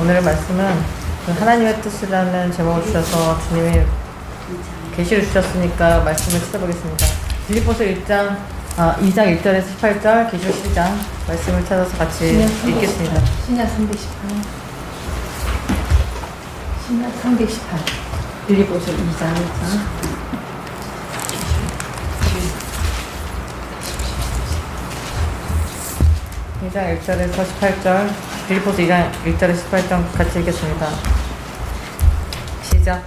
오늘의 말씀은 그 하나님의 뜻이라는 제목을 주셔서 주님이 계시를 주셨으니까 말씀을 찾아보겠습니다. 빌립보서 2장 1절에서 18절, 계시록 12장 말씀을 찾아서 같이 읽겠습니다. 신약 318. 신약 318. 빌립보서 2장 2장 1절에서 18절, 빌립보서 2장 1절에서 18절 같이 읽겠습니다. 시작.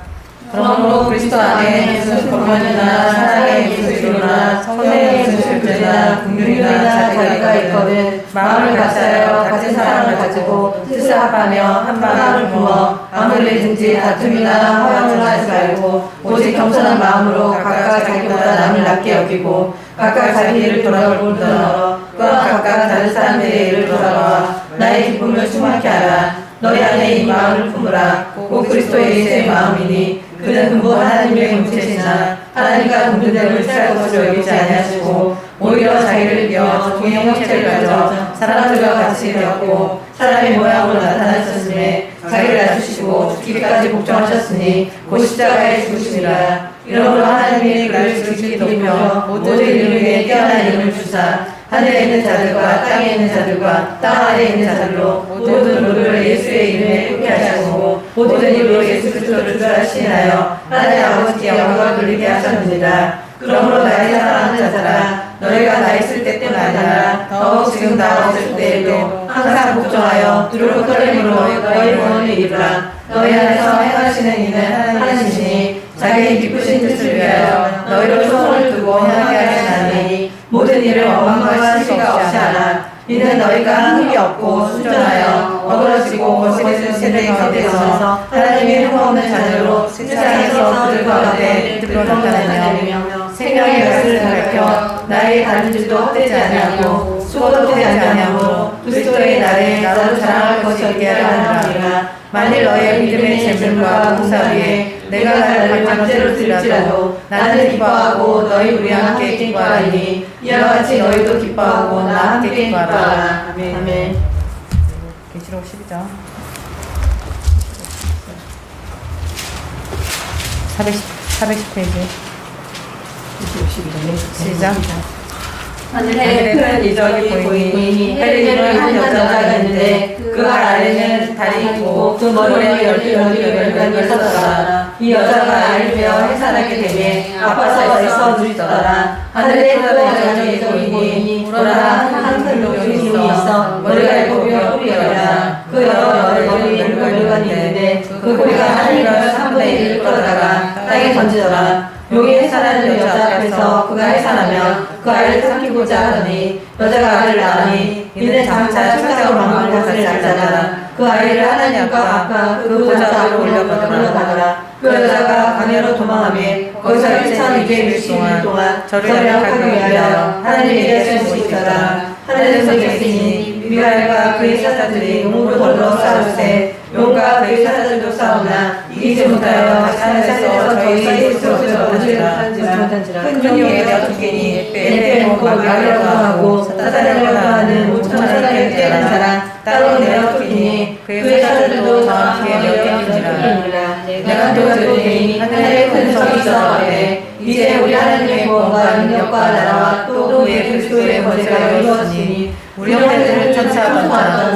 그러므로 그리스도 안에 무슨 권면이나 사랑의 무슨 위로나 성령의 무슨 교제나 긍휼이나 자비가 있거든 마음을 같이하여 같은 사랑을 가지고 뜻을 합하며 한 마음을 품어 아무리든지 다툼이나 허영을 하지 말고 오직 겸손한 마음으로 각각 자기보다 남을 낮게 여기고 각각 자기 일을 돌아보더러 또한 각각 다른 사람들의 일을 돌아봐 나의 기쁨을 충만케 하라. 너희 안에 이 마음을 품으라. 곧 그리스도의 제 마음이니 그는 근본 하나님의 본체시나 하나님과 동등됨을 취할 것으로 여기지 아니하시고 오히려 자기를 비워 종의 형체를 가져 사람들과 같이 되었고 사람의 모양으로 나타나셨음에 자기를 낮추시고 죽기까지 복종하셨으니 곧 십자가에 죽으시니라. 이러므로 하나님이 그를 지극히 높여 모든 이름 위에 뛰어난 이름을 주사 하늘에 있는 자들과 땅에 있는 자들과 땅 아래에 있는 자들로 모든 무릎을 예수의 이름에 꿇게 하시고 모든 입으로 예수 그리스도를 주하시나요 하나님 아버지께 영광을 돌리게 하셨느니라. 그러므로 나의 사랑하는 자들아 너희가 나 있을 때뿐 아니라 더욱 지금 나 없을 때에도 항상 복종하여 두렵고 떨림으로 너희 구원을 이루라. 너희 안에서 행하시는 이는 하나님이시니 자기의 기쁘신 뜻을 위하여 너희로 소원을 두고 행하게 하시나니 모든 일을 원망과 시기가 없이 하라. 이는 너희가 힘이 없고 순전하여 어그러지고 거칠은 세대 가운데서 하나님의 흠없는 자녀로 세상에서 그들 가운데 드러나타내며 생명의 말씀을 밝혀 나의 다른 줄도 헛되지 아니하고 수고도 되지 아니하므로 그리스도의 날에 나로 자랑할 것이 있게 하느니라. 만일 너의 믿음의 재물과 봉사 위에 내가 나를 강제로 들일지라도 나는 기뻐하고 너희 우리와 함께 기뻐하리니 이와 같이 너희도 기뻐하고 나 함께 기뻐하라. 아멘. 계시록 12장 410페이지 시작. 하늘에 큰 이적이 보이니 헬리를 한 여자가 있는데 그 발 아래는 달이 있고 그 머리에 열간이 섰더라. 이 여자가 아이를 베어 해산하게 되매 아파서 애써 누리더라. 하늘에 큰 여자가 보이니 보라 한 용이 있어 머리가 7이며 뿔이 10이라. 그 여러 머리에 열간이 있는데 그 꼬리가 하늘과 3분의 1을 끌어다가 땅에 던지더라. 용이 해산하는 여자 앞에서 그가 해산하며 그 아이를 삼키고자 하더니 여자가 아이를 낳으니 이는 장차 천사로 만물 다스릴 자잖아. 그 아이를 하나님과 아까 그 보좌 앞으로 올려가더라. 그 여자가 광야로 도망하며 거기서 1260일 동안 저를 하기 위하여 하나님의 예수를 있더라. 하늘에서 계시니 미가엘과 그의 사자들이 용으로 걸러 싸우세 용과 그의 사자들도 싸우나 이기지 못하여 하늘에서 저희 스스로 던지라. 큰 종이 되어 죽이니 내 먹고 마귀라고 하고 사단이라고 하는 5천사를 떼는 자라 따로 내어 죽이니 그의 사자들도 저한테 멸망하니라. 내가 또 들으니 하늘에 큰 성이 있어가되 이제 우리 하나님의 구원과 능력과 나라와 또 그의 그리스도의 권세가 이루어지니 우리 형제들은 천사하던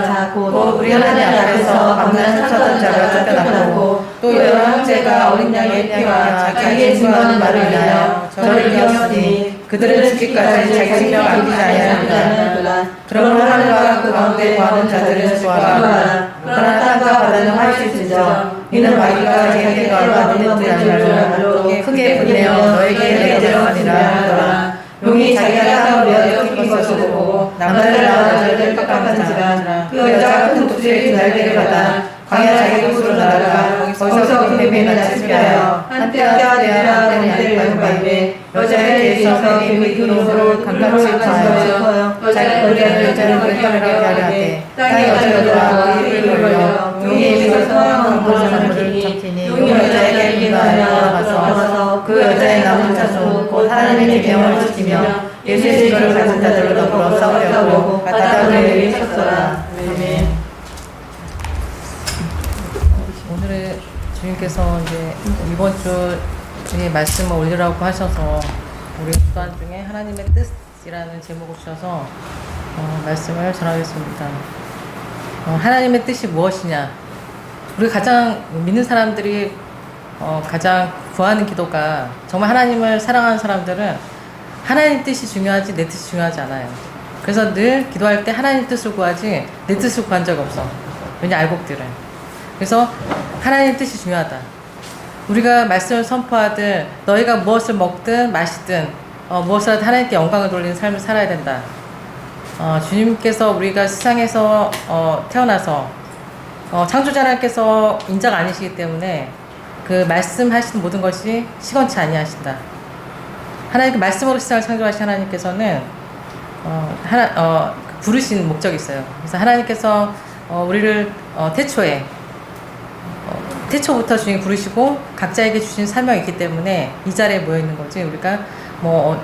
자, 곧 우리 하나님 앞에서 강난 천사하던 자가 쫓겨났고 또 여러 형제가 어린 양의 피와 자기의 증거하는 말을 위하여 저를 이겼으니 그들은 죽기까지 자기 생명 아끼지 아니하리라. 그러므로 하늘과 그 가운데 거하는 자들은 수고하라. 그러나 땅과 바다는 화이실지저 이는 마귀가 자기에게 얼마 믿는지 아니하라. 크게 분내어 너에게 내가 명하니라. 용이 자기가 땅을 베어 뜯긴 것을 보고 남자를 낳아 여자를 깜깜한지라. 그 여자가 큰 독수리의 날개를 받아 광야 자기 곳으로 날아가 거기서 그 뱀에 낚시하여 한때와 때와 때를 연구하며 여자의 뒤에서 뱀의 이름으로 강간을 하여 자기 거리에 여자를 불편하게 하되 땅에 여자를 돌아 이를 올려 용의 입에서 성황한 사람을 잡히니 용이 여자에게 인도하여 걸어가서 그 여자의 남은 자손 곧 하나님의 계명을 지키며 예수의 증거를 가진 자들로 더불어 싸우려고 바다를 위에 섰더라. 아멘. 오늘의 주님께서 이제 이번 주에 말씀을 올리라고 하셔서 우리 수단 중에 하나님의 뜻이라는 제목을 주셔서 말씀을 전하겠습니다. 하나님의 뜻이 무엇이냐? 우리 가장 믿는 사람들이 가장 구하는 기도가, 정말 하나님을 사랑하는 사람들은 하나님 뜻이 중요하지 내 뜻이 중요하지 않아요. 그래서 늘 기도할 때 하나님 뜻을 구하지 내 뜻을 구한 적이 없어. 왜냐? 알곡들은. 그래서 하나님 뜻이 중요하다. 우리가 말씀을 선포하든 너희가 무엇을 먹든 마시든 무엇을 하든 하나님께 영광을 돌리는 삶을 살아야 된다. 주님께서 우리가 세상에서 태어나서 창조자 하나님께서 인자가 아니시기 때문에 그 말씀하시는 모든 것이 시건치 아니하신다. 하나님 그 말씀으로 세상을 창조하신 하나님께서는 부르신 목적이 있어요. 그래서 하나님께서 우리를 태초부터 주님 부르시고 각자에게 주신 사명이 있기 때문에 이 자리에 모여 있는 거지, 우리가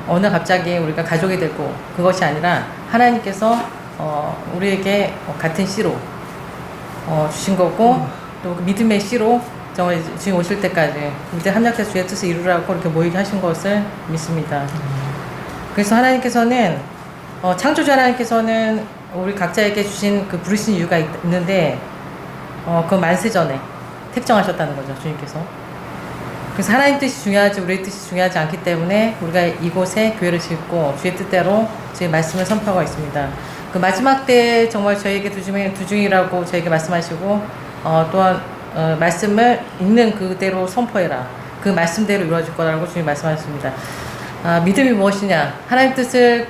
어느 갑자기 우리가 가족이 되고 그것이 아니라 하나님께서 우리에게 같은 씨로 주신 거고, 또 믿음의 씨로 정말 주님 오실 때까지 이제 합력해서 주의 뜻을 이루라고 이렇게 모이게 하신 것을 믿습니다. 그래서 하나님께서는 창조주 하나님께서는 우리 각자에게 주신 그 부르신 이유가 있는데 그 만세전에 택정하셨다는 거죠, 주님께서. 그래서 하나님 뜻이 중요하지 우리의 뜻이 중요하지 않기 때문에 우리가 이곳에 교회를 짓고 주의 뜻대로 주의 말씀을 선포하고 있습니다. 그 마지막 때 정말 저희에게 두중이라고 저에게 말씀하시고 또한 말씀을 있는 그대로 선포해라. 그 말씀대로 이루어질 거라고 주님 말씀하셨습니다. 믿음이 무엇이냐? 하나님 뜻을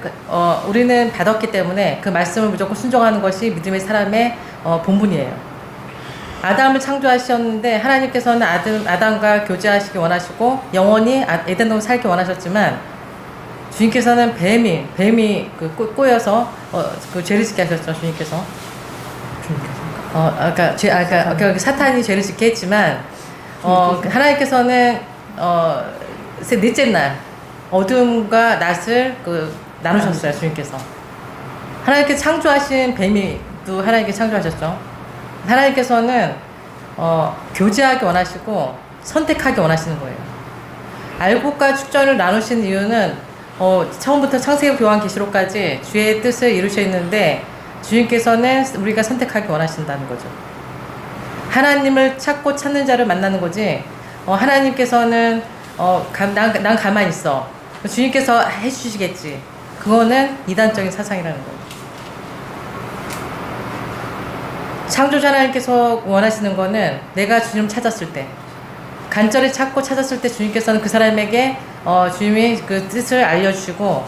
우리는 받았기 때문에 그 말씀을 무조건 순종하는 것이 믿음의 사람의 본분이에요. 아담을 창조하셨는데 하나님께서는 아담과 교제하시기 원하시고 영원히 에덴동에 살기 원하셨지만 주님께서는 뱀이 꼬여서 그 죄를 짓게 하셨죠. 주님께서. 아까 사탄이 죄를 짓게 했지만 하나님께서는 넷째 날 어둠과 낮을 나누셨어요. 주님께서. 하나님께 창조하신 뱀이도 하나님께 창조하셨죠. 하나님께서는 교제하기 원하시고 선택하기 원하시는 거예요. 알곡과 축전을 나누신 이유는 처음부터 창세기 요한계시록까지 주의 뜻을 이루셨는데 주님께서는 우리가 선택하기 원하신다는 거죠. 하나님을 찾고 찾는 자를 만나는 거지. 하나님께서는 난 가만히 있어. 주님께서 해주시겠지. 그거는 이단적인 사상이라는 거예요. 창조자 하나님께서 원하시는 거는 내가 주님 찾았을 때, 간절히 찾고 찾았을 때 주님께서는 그 사람에게 주님이 그 뜻을 알려주시고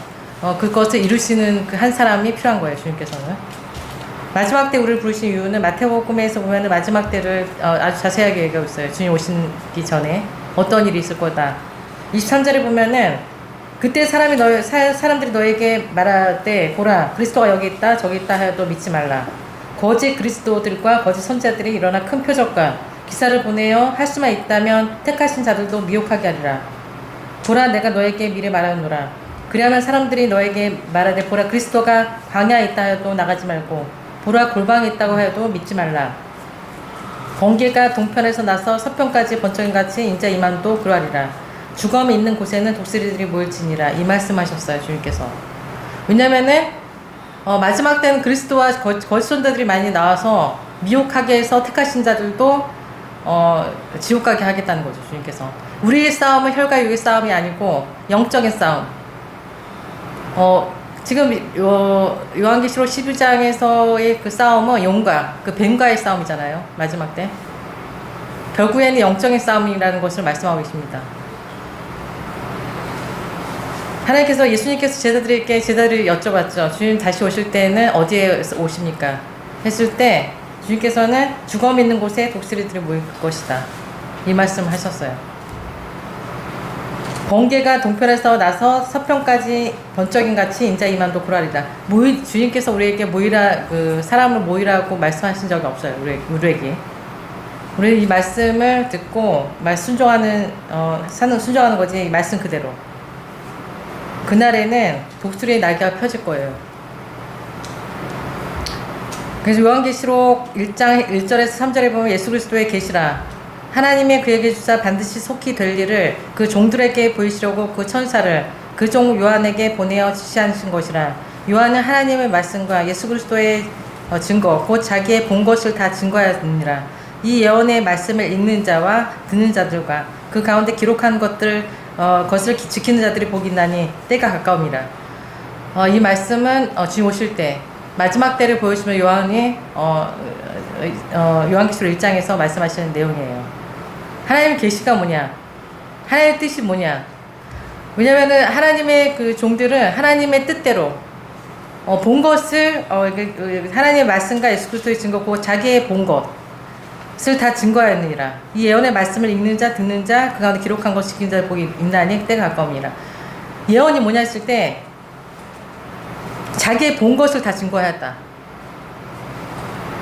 그것을 이루시는 그 한 사람이 필요한 거예요. 주님께서는. 마지막 때 우리를 부르신 이유는 마태복음에서 보면 마지막 때를 아주 자세하게 얘기하고 있어요. 주님 오시기 전에 어떤 일이 있을 거다. 23절에 보면은 그때 사람들이 너에게 말할 때 보라 그리스도가 여기 있다 저기 있다 하여도 믿지 말라. 거짓 그리스도들과 거짓 선지자들이 일어나 큰 표적과 기사를 보내어 할 수만 있다면 택하신 자들도 미혹하게 하리라. 보라 내가 너에게 미리 말하노라. 그리하면 사람들이 너에게 말하되 보라 그리스도가 광야에 있다 하여도 나가지 말고 보라 골방에 있다고 하여도 믿지 말라. 번개가 동편에서 나서 서편까지 번쩍인같이 인자 이만도 그러하리라. 죽음이 있는 곳에는 독수리들이 모일지니라. 이 말씀하셨어요. 주님께서. 왜냐면은 마지막 때는 그리스도와 거짓 선자들이 많이 나와서 미혹하게 해서 택하신 자들도 지옥 가게 하겠다는 거죠. 주님께서. 우리의 싸움은 혈과 육의 싸움이 아니고 영적인 싸움. 지금 요한계시록 12장에서의 그 싸움은 용과 그 뱀과의 싸움이잖아요. 마지막 때. 결국에는 영적인 싸움이라는 것을 말씀하고 계십니다. 하나님께서 예수님께서 제자들을 여쭤봤죠. 주님 다시 오실 때는 어디에 오십니까? 했을 때 주님께서는 죽음 있는 곳에 독수리들이 모일 것이다. 이 말씀을 하셨어요. 번개가 동편에서 나서 서편까지 번쩍인같이 인자 이만도 그러하리라. 주님께서 우리에게 모이라 사람을 모이라고 말씀하신 적이 없어요. 우리에게. 우리 이 말씀을 듣고 순종하는 거지. 이 말씀 그대로. 그날에는 독수리의 날개가 펴질 거예요. 그래서 요한계시록 1장 1절에서 3절에 보면 예수 그리스도의 계시라 하나님의 그에게 주사 반드시 속히 될 일을 그 종들에게 보이시려고 그 천사를 그 종 요한에게 보내어 지시하신 것이라. 요한은 하나님의 말씀과 예수 그리스도의 증거 곧 자기의 본 것을 다 증거하였느니라. 이 예언의 말씀을 읽는 자와 듣는 자들과 그 가운데 기록한 것을 지키는 자들이 복이 있나니 때가 가까움이라. 이 말씀은 주님 오실 때 마지막 때를 보여주며 요한이 요한계시록 1장에서 말씀하시는 내용이에요. 하나님의 계시가 뭐냐? 하나님의 뜻이 뭐냐? 왜냐면은 하나님의 그 종들은 하나님의 뜻대로 본 것을 하나님의 말씀과 예수 그리스도의 증거 곧 자기의 본 것을 다 증거하였느니라. 이 예언의 말씀을 읽는 자 듣는 자 그 가운데 기록한 것 지키는 자 복이 있나니 때가 가까움이라. 예언이 뭐냐 했을 때 자기의 본 것을 다 증거하였다.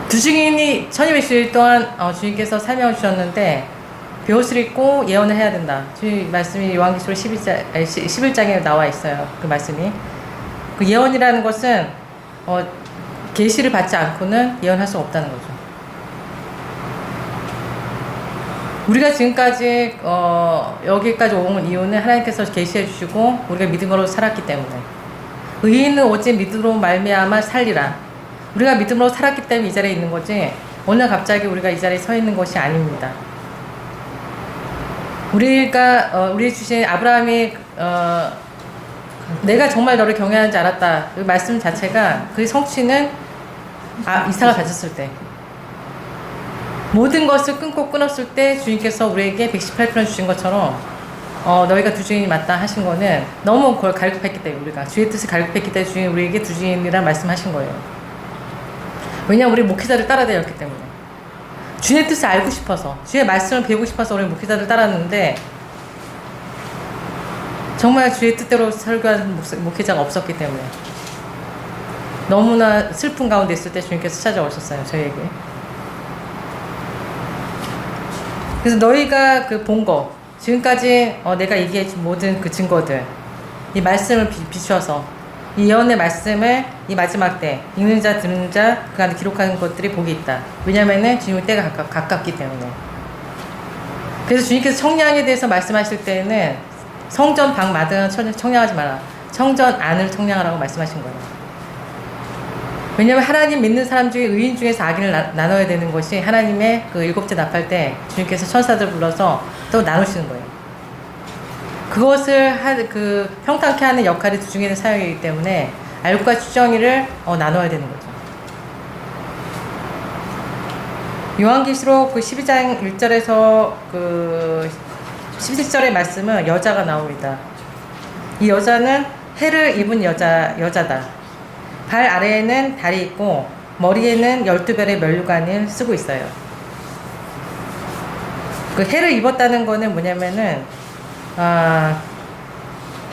두 증인이 1200일 동안 주님께서 설명을 주셨는데 벼옷을 입고 예언을 해야 된다. 주님 말씀이 요한계시록 11장에 나와 있어요. 그 말씀이. 그 예언이라는 것은 계시를 받지 않고는 예언할 수 없다는 거죠. 우리가 지금까지 여기까지 온 이유는 하나님께서 계시해 주시고 우리가 믿음으로 살았기 때문에. 의인은 오직 믿음으로 말미암아 살리라. 우리가 믿음으로 살았기 때문에 이 자리에 있는 거지 오늘 갑자기 우리가 이 자리에 서 있는 것이 아닙니다. 우리 주신 아브라함이 내가 정말 너를 경외하는 줄 알았다. 그 말씀 자체가 그 성취는 이삭을 가졌을 때 모든 것을 끊었을 때 주님께서 우리에게 118편을 주신 것처럼 너희가 두 주인이 맞다 하신 거는 너무 그걸 갈급했기 때문에 우리가 주의 뜻을 갈급했기 때문에 주님 우리에게 두 주인이란 말씀하신 거예요. 왜냐하면 우리 목회자를 따라다녔기 때문에 주의 뜻을 알고 싶어서 주의 말씀을 배우고 싶어서 우리 목회자를 따랐는데 정말 주의 뜻대로 설교하는 목회자가 없었기 때문에 너무나 슬픈 가운데 있을 때 주님께서 찾아오셨어요. 저희에게. 그래서 너희가 그 본 거 지금까지 내가 얘기해준 모든 그 증거들 이 말씀을 비추어서 이 예언의 말씀을 이 마지막 때 읽는 자 듣는 자 그 안에 기록하는 것들이 복이 있다. 왜냐면은 주님의 때가 가깝기 때문에. 그래서 주님께서 청량에 대해서 말씀하실 때는 성전 방 마당은 청량하지 마라. 성전 안을 청량하라고 말씀하신 거예요. 왜냐면 하나님 믿는 사람 중에 의인 중에서 악인을 나눠야 되는 것이 하나님의 그 일곱째 나팔 때 주님께서 천사들 불러서 또 나누시는 거예요. 그것을 평탄케 하는 역할이 두 중에는 사역이기 때문에 알곡과 추정이를 나눠야 되는 거죠. 요한계시록 그 12장 1절에서 그 11절의 말씀은 여자가 나옵니다. 이 여자는 해를 입은 여자다. 발 아래에는 달이 있고 머리에는 12별의 면류관을 쓰고 있어요. 그 해를 입었다는 거는 뭐냐면은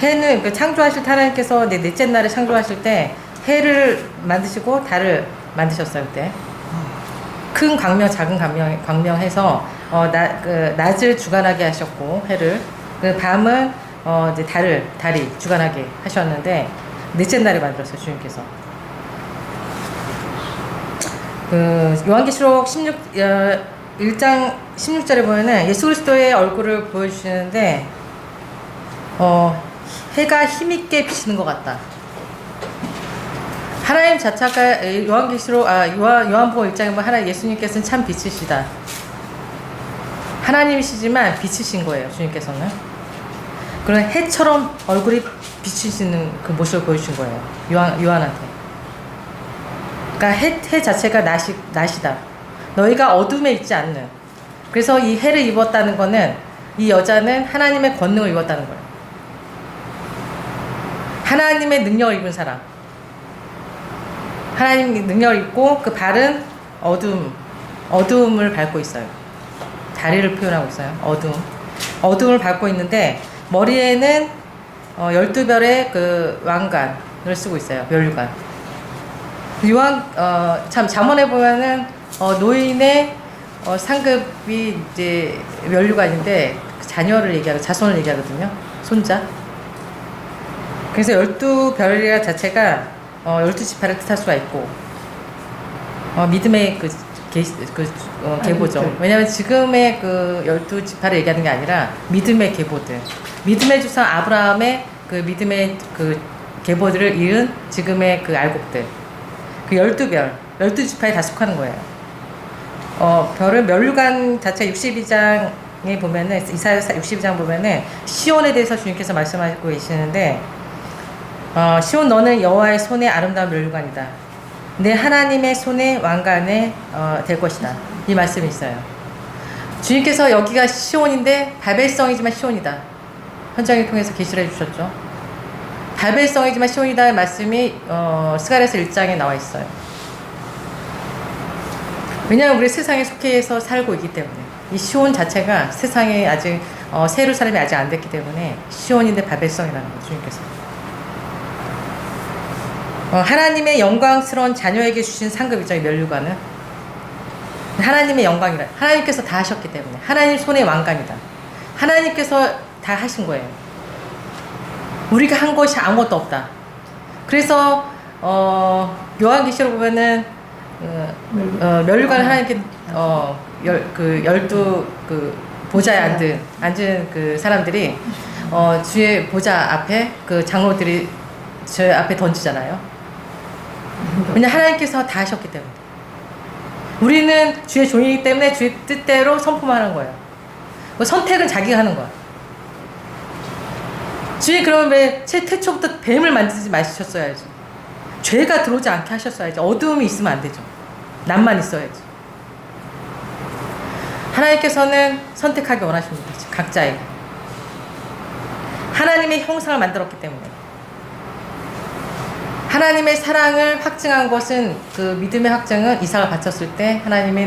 해는 그 창조하실 하나님께서 넷째 날에 창조하실 때 해를 만드시고 달을 만드셨어요. 그때 큰 광명 작은 광명 해서 낮을 주관하게 하셨고 해를 그 밤은 이제 달이 주관하게 하셨는데 넷째 날에 만들었어요. 주님께서. 그 요한계시록 1장 16절에 보면은 예수 그리스도의 얼굴을 보여주시는데 해가 힘있게 비치는 것 같다. 하나님 자체가 요한계시록 요한복음 1장에 보면 하나님 예수님께서는 참 빛이시다. 하나님이시지만 빛이신 거예요. 주님께서는. 그런 해처럼 얼굴이 비치시는 그 모습을 보여주신 거예요. 요한한테. 그러니까 해 자체가 낮이다. 너희가 어둠에 있지 않는. 그래서 이 해를 입었다는 거는 이 여자는 하나님의 권능을 입었다는 거예요. 하나님의 능력을 입은 사람. 하나님의 능력을 입고 그 발은 어두움을 밟고 있어요. 다리를 표현하고 있어요. 어두움을 밟고 있는데 머리에는 12별의 그 왕관을 쓰고 있어요. 면류관. 참 잠언에 보면은 노인의 상급이 이제 면류관인데 자녀를 자손을 얘기하거든요. 손자. 그래서 12별이라 자체가 12지파를 뜻할 수가 있고 믿음의 그 계보죠. 왜냐하면 지금의 그 12지파를 얘기하는 게 아니라 믿음의 계보들. 믿음의 조상 아브라함의 그 믿음의 그 계보들을 이은 지금의 그 알곡들. 그 12별, 12지파에 다 속하는 거예요. 별을 멸류관 자체 62장에 보면은, 이사야서 62장 보면은 시온에 대해서 주님께서 말씀하고 계시는데, 시온 너는 여호와의 손에 아름다운 멸류관이다. 내 하나님의 손에 왕관에 될 것이다. 이 말씀이 있어요. 주님께서 여기가 시온인데 바벨성이지만 시온이다. 현장을 통해서 계시를 해주셨죠. 바벨성이지만 시온이다의 말씀이 스가랴서 1장에 나와 있어요. 왜냐하면 우리 세상에 속해서 살고 있기 때문에 이 시온 자체가 세상에 아직 새 예루살렘이 아직 안 됐기 때문에 시온인데 바벨성이라는 거죠. 주님께서 하나님의 영광스러운 자녀에게 주신 상급이죠. 이 멸류관은 하나님의 영광이라, 하나님께서 다 하셨기 때문에 하나님 손의 왕관이다. 하나님께서 다 하신 거예요. 우리가 한 것이 아무것도 없다. 그래서 요한계시록 보면은 멸류관을 하나님께 열두 그 보좌에 앉은 그 사람들이 주의 보좌 앞에 그 장로들이 저 앞에 던지잖아요. 왜냐 하나님께서 다 하셨기 때문에. 우리는 주의 종이기 때문에 주의 뜻대로 선포하는 거예요. 선택은 자기가 하는 거야. 주님 그러면 왜 태초부터 뱀을 만들지 마셨어야지. 죄가 들어오지 않게 하셨어야지. 어두움이 있으면 안 되죠. 남만 있어야지. 하나님께서는 선택하기 원하십니다. 각자에게. 하나님의 형상을 만들었기 때문에. 하나님의 사랑을 확증한 것은 그 믿음의 확증은 이삭을 바쳤을 때 하나님이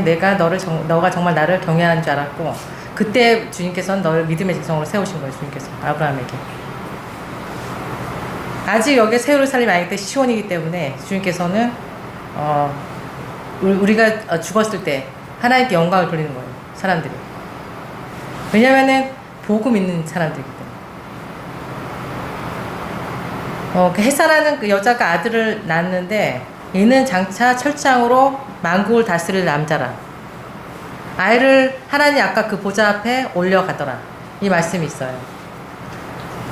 너가 정말 나를 경외하는 줄 알았고 그때 주님께서는 너를 믿음의 백성으로 세우신 거예요. 주님께서 아브라함에게. 아직 여기 새 예루살렘이 아닐 때 시온이기 때문에 주님께서는 우리가 죽었을 때 하나님께 영광을 돌리는 거예요. 사람들이. 왜냐면은 복음 있는 사람들이기 때문에. 그 헤사라는 그 여자가 아들을 낳았는데 이는 장차 철장으로 만국을 다스릴 남자라. 아이를 하나님 아까 그 보좌 앞에 올려가더라. 이 말씀이 있어요.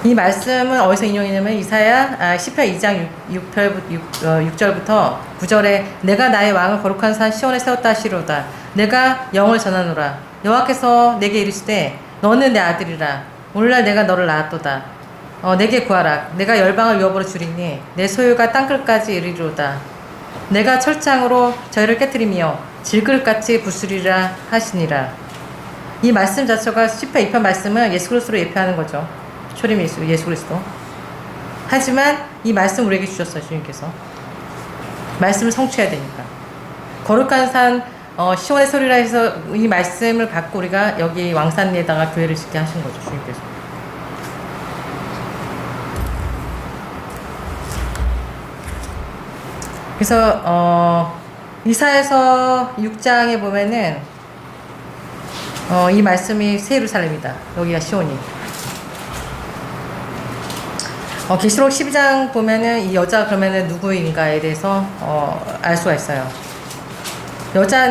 이 말씀은 어디서 인용이냐면 이사야 10편 2장 6절부터 9절에 내가 나의 왕을 거룩한 산 시온에 세웠다 하시로다. 내가 영을 전하노라. 여호와께서 내게 이르시되 너는 내 아들이라. 오늘날 내가 너를 낳았도다. 내게 구하라. 내가 열방을 유업으로 주리니 내 소유가 땅끝까지 이르리로다. 내가 철장으로 저희를 깨뜨리며 질그릇같이 부수리라 하시니라. 이 말씀 자체가 10편 2편 말씀은 예수 그리스도로 예표하는 거죠. 초림 예수 그리스도. 하지만 이 말씀 우리에게 주셨어요. 주님께서. 말씀을 성취해야 되니까. 거룩한 산 시온의 소리라 해서 이 말씀을 받고 우리가 여기 왕산리에다가 교회를 짓게 하신 거죠. 주님께서. 그래서 이사야서 6장에 보면은 이 말씀이 새 예루살렘이다. 여기가 시온이. 계시록 12장 보면은 이 여자 그러면은 누구인가에 대해서 알 수가 있어요.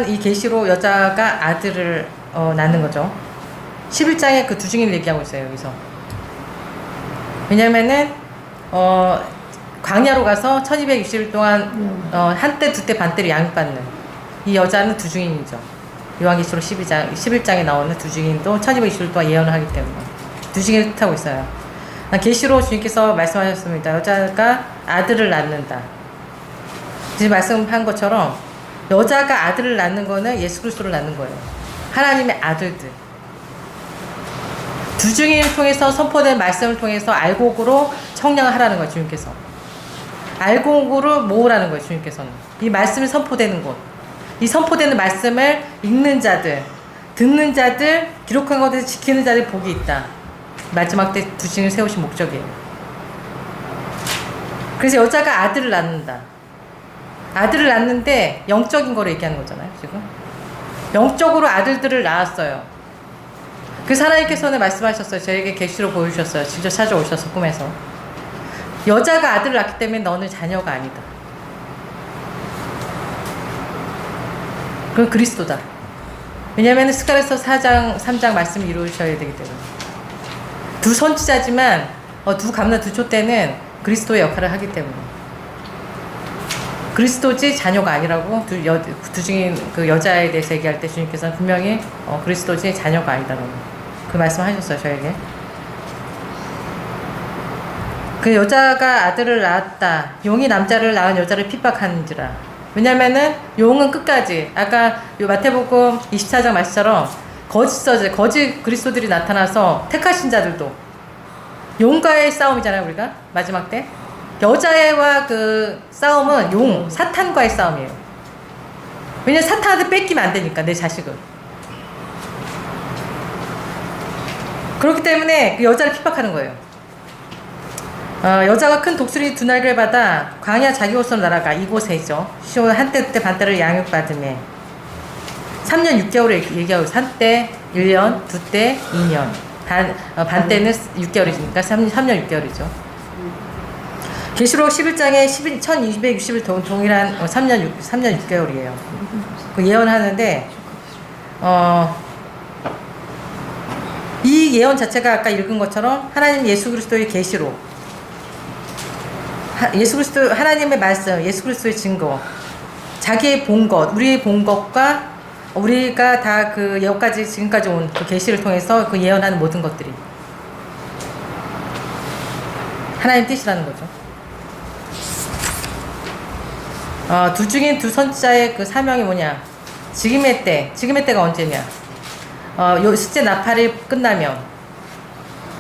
이 계시록 여자가 아들을 낳는 거죠. 11장에 그 두 증인을 얘기하고 있어요. 여기서. 왜냐면은 광야로 가서 1260일 동안 한때 두때 반때를 양육받는 이 여자는 두 증인이죠. 요한계시록 11장에 나오는 두 증인도 1260일 동안 예언을 하기 때문에 두 증인을 뜻하고 있어요. 계시로 주님께서 말씀하셨습니다. 여자가 아들을 낳는다. 지금 말씀한 것처럼 여자가 아들을 낳는 거는 예수 그리스도를 낳는 거예요. 하나님의 아들들. 두 증인을 통해서 선포된 말씀을 통해서 알곡으로 청량을 하라는 거예요. 주님께서. 알곡으로 모으라는 거예요. 주님께서는. 이 말씀이 선포되는 곳. 이 선포되는 말씀을 읽는 자들, 듣는 자들, 기록한 것에 지키는 자들 복이 있다. 마지막 때 두 증인을 세우신 목적이에요. 그래서 여자가 아들을 낳는다. 아들을 낳는데 영적인 거로 얘기하는 거잖아요. 지금. 영적으로 아들들을 낳았어요. 그래서 하나님께서는 말씀하셨어요. 저에게 계시로 보여주셨어요. 직접 찾아오셔서 꿈에서. 여자가 아들을 낳기 때문에 너는 자녀가 아니다. 그건 그리스도다. 왜냐하면 스가랴서 4장 3장 말씀을 이루셔야 되기 때문에. 두 선지자지만 두 감나 두 촛대는 그리스도의 역할을 하기 때문에. 그리스도지 자녀가 아니라고 두 중인 그 여자에 대해서 얘기할 때 주님께서는 분명히 그리스도지 자녀가 아니다라고 그 말씀하셨어요 저에게. 그 여자가 아들을 낳았다. 용이 남자를 낳은 여자를 핍박하는지라. 왜냐면은 용은 끝까지 아까 요 마태복음 24장 말씀처럼 거짓 그리스도들이 나타나서 택하신 자들도 용과의 싸움이잖아요 우리가 마지막 때. 여자애와 그 싸움은 사탄과의 싸움이에요. 왜냐면 사탄한테 뺏기면 안 되니까 내 자식을. 그렇기 때문에 그 여자를 핍박하는 거예요. 여자가 큰 독수리 두 날개를 받아 광야 자기 곳으로 날아가 이곳에죠. 시온 한때 그때 반때를 양육받음에 3년 6개월을 얘기하고 있어요. 한때 1년, 두때 2년, 반때는 6개월이니까 3년 6개월이죠. 계시록 11장에 1260일 동일한 3년 6개월이에요. 그 예언하는데 이 예언 자체가 아까 읽은 것처럼 하나님 예수 그리스도의 계시로 예수 그리스도 하나님의 말씀, 예수 그리스도의 증거, 자기의 본 것, 우리의 본 것과 우리가 다 그 여기까지 지금까지 온 그 계시를 통해서 그 예언하는 모든 것들이 하나님 뜻이라는 거죠. 두 중인 두 선지자의 그 사명이 뭐냐? 지금의 때가 언제냐? 여섯째 나팔이 끝나면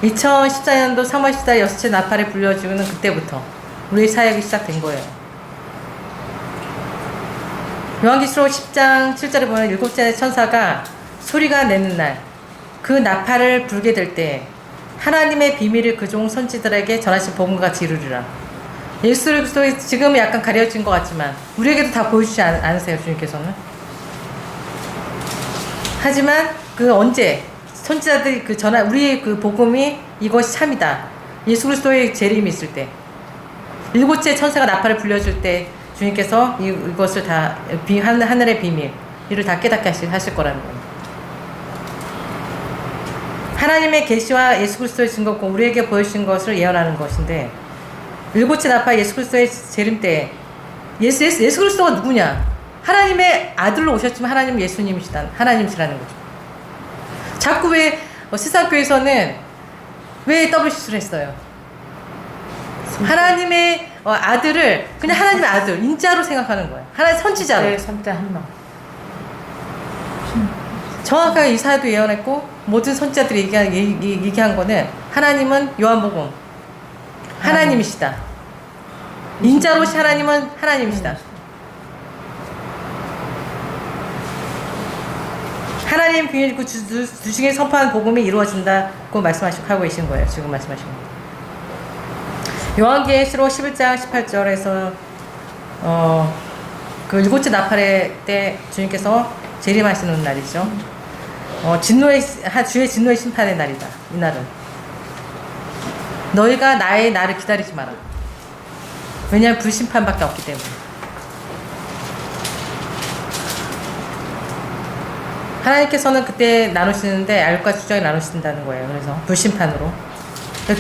2014년도 3월 14일 여섯째 나팔이 불려지고는 그때부터 우리의 사역이 시작된 거예요. 요한계시록 10장 7절에 보면 일곱째 천사가 소리가 내는 날 그 나팔을 불게 될 때 하나님의 비밀을 그 종 선지들에게 전하신 복음과 같이 이루리라. 예수 그리스도의 지금은 약간 가려진 것 같지만 우리에게도 다 보여주지 않으세요 주님께서는. 하지만 그 언제 선지자들이 그 우리의 그 복음이 이것이 참이다. 예수 그리스도의 재림이 있을 때 일곱째 천사가 나팔을 불려줄 때 주님께서 이것을 다 하늘의 비밀 이를 다 깨닫게 하실 거라는 거예요. 하나님의 계시와 예수 그리스도의 증거고 우리에게 보여주신 것을 예언하는 것인데 일곱째 나팔 예수 그리스도의 재림 때 예수 그리스도가 누구냐? 하나님의 아들로 오셨지만 하나님 하나님이시라는 거죠. 자꾸 왜 세상교회에서는 왜 더블 시술을 했어요? 하나님의 아들을 그냥 하나님의 아들 인자로 생각하는 거예요. 하나님 선지자로. 네, 선자 한 명. 정확하게 이사야도 예언했고 모든 선지자들이 얘기한 거는 하나님은 요한복음 하나님이시다. 인자로 오신 하나님은 하나님이시다. 하나님 비밀 그 두 중에 선포한 복음이 이루어진다고 말씀하고 계신 거예요. 지금 말씀하시는 거예요. 요한계시록 11장 18절에서 그 일곱째 나팔의 때 주님께서 재림하시는 날이죠. 주의 진노의 심판의 날이다. 이 날은 너희가 나를 기다리지 마라. 왜냐하면 불심판밖에 없기 때문에. 하나님께서는 그때 나누시는데 알곡과 추정이 나누신다는 거예요. 그래서 불심판으로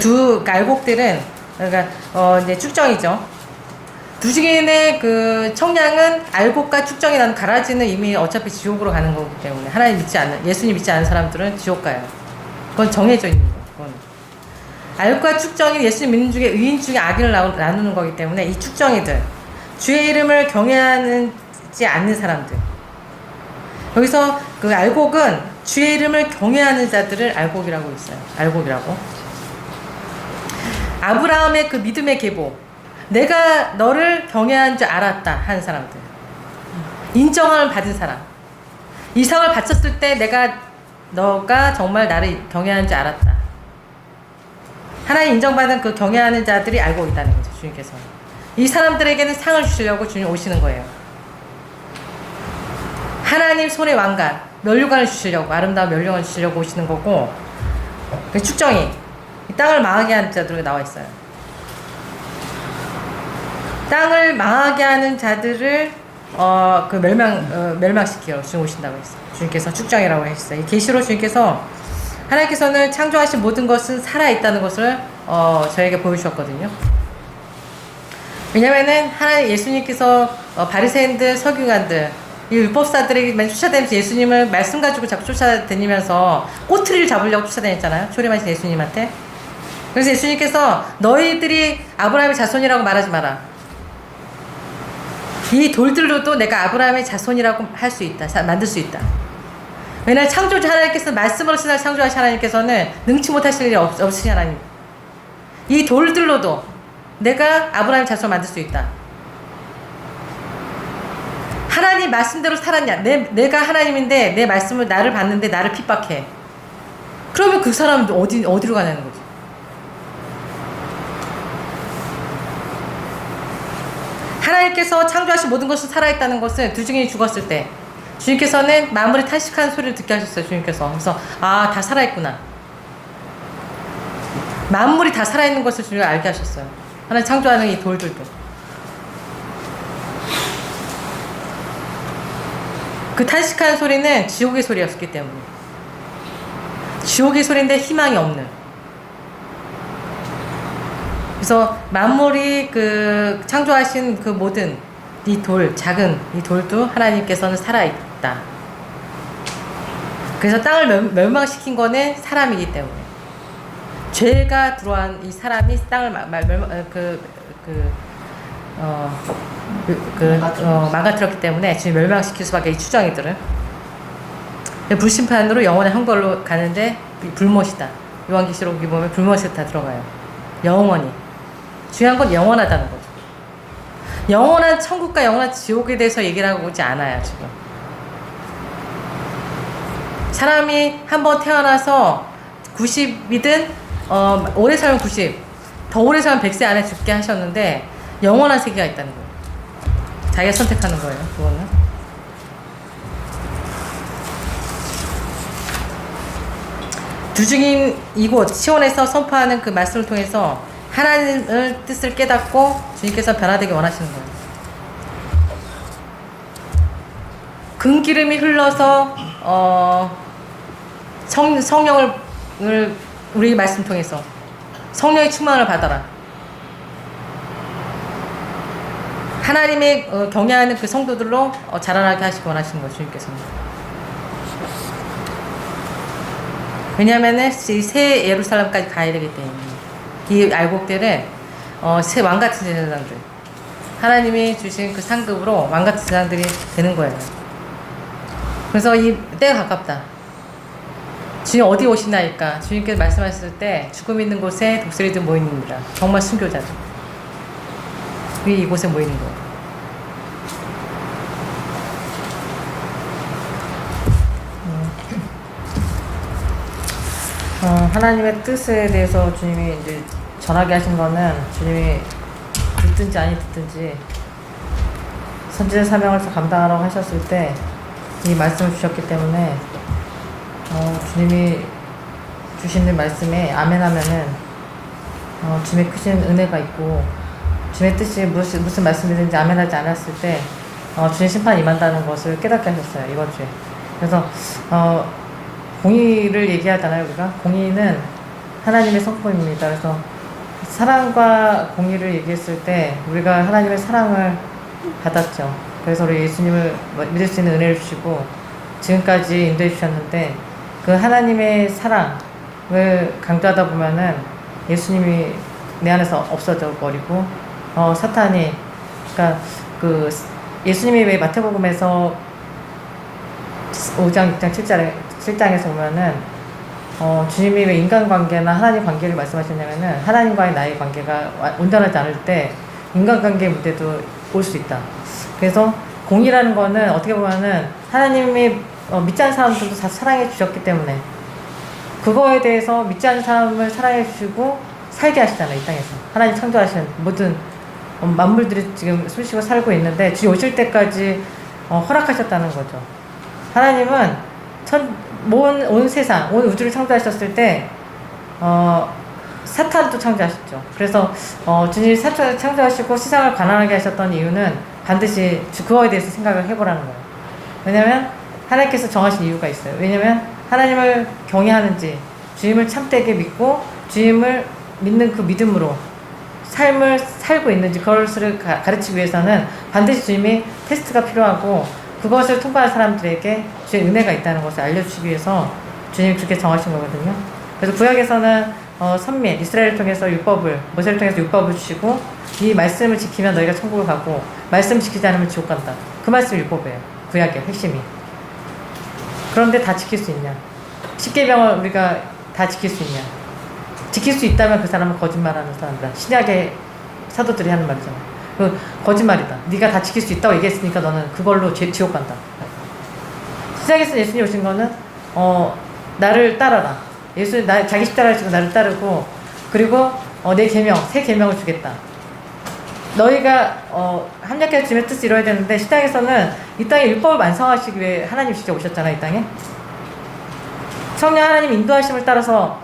두 알곡들은 그러니까 이제 축정이죠. 두 증인의 그 청량은 알곡과 축정이라는 가라지는 이미 어차피 지옥으로 가는 거기 때문에 예수님 믿지 않는 사람들은 지옥 가요. 그건 정해져 있는 거예요. 그건. 알곡과 축정이 예수님 믿는 중에 의인 중에 악인을 나누는 거기 때문에 이 축정이들 주의 이름을 경외하지 않는 사람들. 여기서 그 알곡은 주의 이름을 경외하는 자들을 알곡이라고 있어요. 알곡이라고. 아브라함의 그 믿음의 계보. 내가 너를 경외한 줄 알았다 하는 사람들. 인정을 받은 사람. 이삭을 바쳤을 때 너가 정말 나를 경외한 줄 알았다. 하나님 인정받은 그 경외하는 자들이 알고 있다는 거죠. 주님께서. 이 사람들에게는 상을 주시려고 주님 오시는 거예요. 하나님 손의 왕관, 면류관을 주시려고, 아름다운 면류관을 주시려고 오시는 거고, 그 축정이 땅을 망하게 하는 자들이 나와 있어요. 땅을 망하게 하는 자들을 그 멸망시키러 주님 오신다고 했어요. 주님께서 축정이라고 했어요. 이 계시로 주님께서 하나님께서는 창조하신 모든 것은 살아있다는 것을 저에게 보여주셨거든요. 왜냐면은 하나님 예수님께서 바리새인들, 서기관들, 이 율법사들에게 맨 쫓아다니면서 예수님을 말씀 가지고 자꾸 쫓아다니면서 꼬투리를 잡으려고 쫓아다녔잖아요. 초림하신 예수님한테. 그래서 예수님께서 너희들이 아브라함의 자손이라고 말하지 마라. 이 돌들로도 내가 아브라함의 자손이라고 할 수 있다. 만들 수 있다. 왜냐하면 창조주 하나님께서 말씀으로 신을 창조하신 하나님께서는 능치 못하실 일이 없으신 하나님. 이 돌들로도 내가 아브라함의 자손을 만들 수 있다. 하나님 말씀대로 살았냐? 내가 하나님인데 내 말씀을 나를 받는데 나를 핍박해. 그러면 그 사람은 어디로 가냐는 거지. 하나님께서 창조하신 모든 것은 살아있다는 것은 두 증인이 죽었을 때 주님께서는 만물이 탄식하는 소리를 듣게 하셨어요. 주님께서. 그래서 다 살아있구나. 만물이 다 살아있는 것을 주님을 알게 하셨어요. 하나님 창조하는 이 돌들도. 그 탄식하는 소리는 지옥의 소리였기 때문에. 지옥의 소리인데 희망이 없는. 그래서 만물이 그 창조하신 그 모든 이 돌, 작은 이 돌도 하나님께서는 살아있다. 그래서 땅을 멸망시킨 거는 사람이기 때문에. 죄가 들어온 이 사람이 땅을 망가뜨렸기 때문에 지금 멸망시킬 수밖에 이 추정이들은. 불심판으로 영원의 한걸로 가는데 불못이다. 요한계시록에 보면 불못에 다 들어가요. 영원히. 중요한 건 영원하다는 거죠. 영원한 천국과 영원한 지옥에 대해서 얘기를 하고 오지 않아요, 지금. 사람이 한번 태어나서 90이든, 오래 살면 90, 더 오래 살면 100세 안에 죽게 하셨는데, 영원한 세계가 있다는 거예요. 자기가 선택하는 거예요, 그거는. 두증인 이곳, 시온에서 선포하는 그 말씀을 통해서 하나님의 뜻을 깨닫고 주님께서 변화되게 원하시는 거예요. 금기름이 흘러서 성령을 우리 말씀 통해서 성령의 충만을 받아라. 하나님의 경외하는 그 성도들로 자라나게 하시기 원하시는 거예요. 주님께서는. 왜냐하면은 새 예루살렘까지 가야 되기 때문에. 이 알곡들은 새 왕같은 제사장들, 하나님이 주신 그 상급으로 왕같은 제사장들이 되는 거예요. 그래서 이 때가 가깝다. 주님 어디 오시나이까? 주님께서 말씀하셨을 때 죽음 있는 곳에 독수리들 모이느니라. 정말 순교자들. 그게 이곳에 모이는 거예요. 하나님의 뜻에 대해서 주님이 이제 전하게 하신 거는 주님이 듣든지 아니 듣든지 선지자 사명을 감당하라고 하셨을 때 이 말씀을 주셨기 때문에 주님이 주시는 말씀에 아멘 하면은 주님의 크신 은혜가 있고 주님의 뜻이 무슨 말씀이든지 아멘 하지 않았을 때 주님 심판이 임한다는 것을 깨닫게 하셨어요. 이번 주에. 그래서 공의를 얘기하잖아요. 우리가 공의는 하나님의 성품입니다. 그래서 사랑과 공의를 얘기했을 때 우리가 하나님의 사랑을 받았죠. 그래서 우리 예수님을 믿을 수 있는 은혜를 주시고 지금까지 인도해 주셨는데 그 하나님의 사랑을 강조하다 보면은 예수님이 내 안에서 없어져 버리고 사탄이, 그러니까 그 예수님이 왜 마태복음에서 5장, 6장, 7장에서 보면은 주님이 왜 인간관계나 하나님 관계를 말씀하셨냐면은 하나님과의 나의 관계가 온전하지 않을 때 인간관계의 문제도 올 수 있다. 그래서 공의라는 거는 어떻게 보면은 하나님이 믿지 않는 사람들도 다 사랑해 주셨기 때문에 그거에 대해서 믿지 않는 사람을 사랑해 주시고 살게 하시잖아요. 이 땅에서 하나님 창조하시는 모든 만물들이 지금 숨쉬고 살고 있는데 주님 오실 때까지 허락하셨다는 거죠. 하나님은 온 세상, 온 우주를 창조하셨을 때 사탄도 창조하셨죠. 그래서 주님이 사탄을 창조하시고 세상을 가난하게 하셨던 이유는 반드시 그거에 대해서 생각을 해보라는 거예요. 왜냐면 하나님께서 정하신 이유가 있어요. 왜냐면 하나님을 경외하는지 주님을 참되게 믿고 주님을 믿는 그 믿음으로 삶을 살고 있는지 그것을 가르치기 위해서는 반드시 주님이 테스트가 필요하고 그것을 통과한 사람들에게 주의 은혜가 있다는 것을 알려주시기 위해서 주님이 그렇게 정하신 거거든요. 그래서 구약에서는 선민, 이스라엘을 통해서 율법을, 모세를 통해서 율법을 주시고 이 말씀을 지키면 너희가 천국을 가고 말씀 지키지 않으면 지옥 간다. 그 말씀이 율법이에요. 구약의 핵심이. 그런데 다 지킬 수 있냐? 십계명을 우리가 다 지킬 수 있냐? 지킬 수 있다면 그 사람은 거짓말하는 사람이다. 신약의 사도들이 하는 말이잖아. 그 거짓말이다. 네가 다 지킬 수 있다고 얘기했으니까 너는 그걸로 지옥 간다. 시작에서 예수님 오신 거는 나를 따라라. 자기 십자가를 지고 나를 따르고 그리고 내 계명, 새 계명을 주겠다. 너희가 합력해서 주님의 뜻을 이뤄야 되는데 시작에서는 이 땅에 율법을 완성하시기 위해 하나님 직접 오셨잖아. 이 땅에 성령 하나님 인도하심을 따라서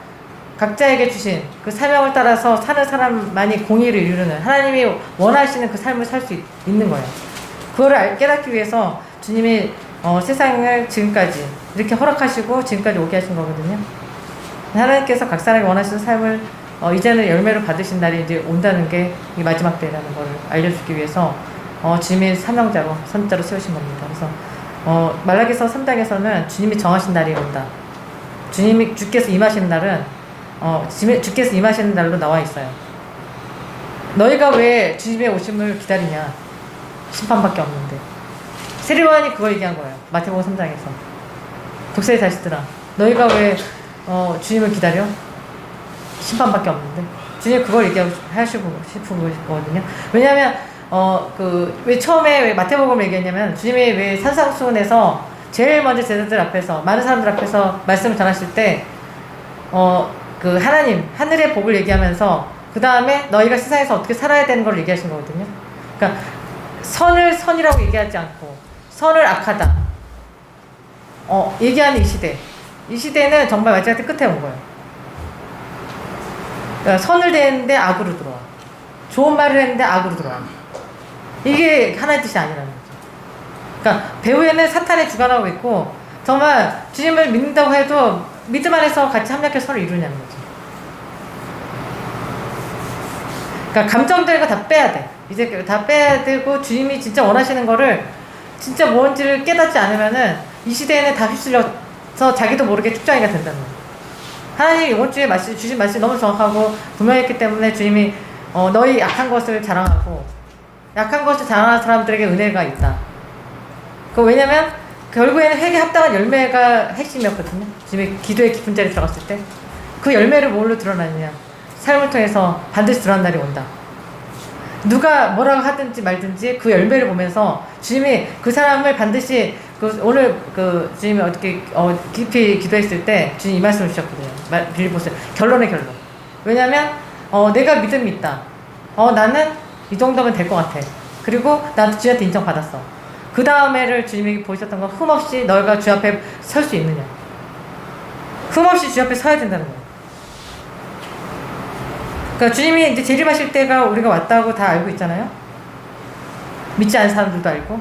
각자에게 주신 그 사명을 따라서 사는 사람만이 공의를 이루는 하나님이 원하시는 그 삶을 살 수 있는 거예요. 그거를 깨닫기 위해서 주님이 세상을 지금까지 이렇게 허락하시고 지금까지 오게 하신 거거든요. 하나님께서 각 사람이 원하시는 삶을 이제는 열매를 받으신 날이 이제 온다는 게 이 마지막 때라는 걸 알려주기 위해서 주님의 사명자로 선자로 세우신 겁니다. 그래서 말라기서 3장에서는 주님이 정하신 날이 온다. 주께서 임하시는 날은 주께서 임하시는 날로 나와 있어요. 너희가 왜 주님의 오심을 기다리냐? 심판밖에 없는데. 세례요한이 그걸 얘기한 거예요. 마태복음 3장에서. 독사의 자식들아, 너희가 왜 주님을 기다려? 심판밖에 없는데. 주님 그걸 얘기하시고 싶은 거거든요. 왜냐하면 왜 처음에 왜 마태복음을 얘기했냐면 주님이 왜 산상수훈에서 제일 먼저 제자들 앞에서 많은 사람들 앞에서 말씀을 전하실 때 그 하나님 하늘의 복을 얘기하면서 그 다음에 너희가 세상에서 어떻게 살아야 되는 걸 얘기하신 거거든요. 그러니까 선을 선이라고 얘기하지 않고 선을 악하다 얘기하는 이 시대는 정말 마지막 때 끝에 온 거예요. 그러니까 선을 대했는데 악으로 들어와. 좋은 말을 했는데 악으로 들어와. 이게 하나의 뜻이 아니라는 거죠. 그러니까 배후에는 사탄이 주관하고 있고 정말 주님을 믿는다고 해도 믿음 안에서 같이 합력해서 서로 이루냐는 거죠. 그러니까 감정들과 다 빼야 돼. 이제 다 빼야 되고 주님이 진짜 원하시는 거를 진짜 뭔지를 깨닫지 않으면은 이 시대에는 다 휩쓸려서 자기도 모르게 축장이가 된다는 거예요. 하나님이 이번 주에 주신 말씀이 너무 정확하고 분명했기 때문에 주님이 너희 약한 것을 자랑하고 약한 것을 자랑하는 사람들에게 은혜가 있다. 왜냐면 결국에는 회개 합당한 열매가 핵심이었거든요. 주님이 기도의 깊은 자리에 들어갔을 때 그 열매를 뭘로 드러나느냐? 삶을 통해서 반드시 드러난 날이 온다. 누가 뭐라고 하든지 말든지 그 열매를 보면서 주님이 그 사람을 반드시 오늘 주님이 어떻게 깊이 기도했을 때 주님 이 말씀을 주셨거든요. 빌립보서 결론의 결론. 왜냐면 내가 믿음이 있다. 나는 이 정도면 될 것 같아. 그리고 나도 주님한테 인정받았어. 그 다음에를 주님이 보이셨던 건 흠없이 너희가 주 앞에 설 수 있느냐. 흠없이 주 앞에 서야 된다는 거예요. 그러니까 주님이 이제 재림하실 때가 우리가 왔다고 다 알고 있잖아요. 믿지 않는 사람들도 알고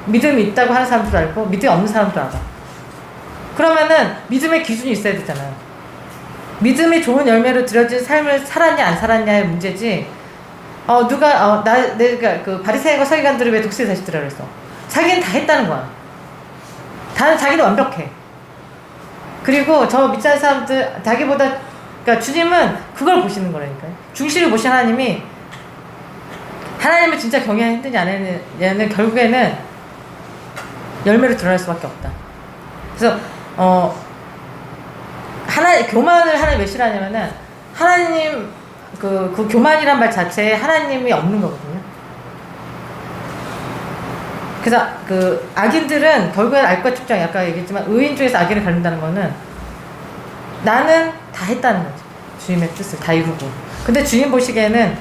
믿음이 있다고 하는 사람들도 알고 믿음이 없는 사람도 알아. 그러면은 믿음의 기준이 있어야 되잖아요. 믿음이 좋은 열매로 드려진 삶을 살았냐 안 살았냐의 문제지. 내가 그 바리새인과 서기관들을 왜 독수리 다시 들으라 그랬어? 자기는 다 했다는 거야. 자기는 완벽해. 그리고 저 믿지 않는 사람들 자기보다 그러니까 주님은 그걸 보시는 거라니까요. 중시를 보신 하나님이 하나님을 진짜 경외하기 힘드냐 안 했느냐는 결국에는 열매로 드러날 수밖에 없다. 그래서 교만을 하나님 왜 싫어하냐면은 하나님 그 교만이란 말 자체에 하나님이 없는 거거든요. 그래서 악인들은 결국엔 알과 축장 아까 얘기했지만 의인 중에서 악인을 가른다는 거는 나는 다 했다는 거죠. 주님의 뜻을 다 이루고. 근데 주님 보시기에는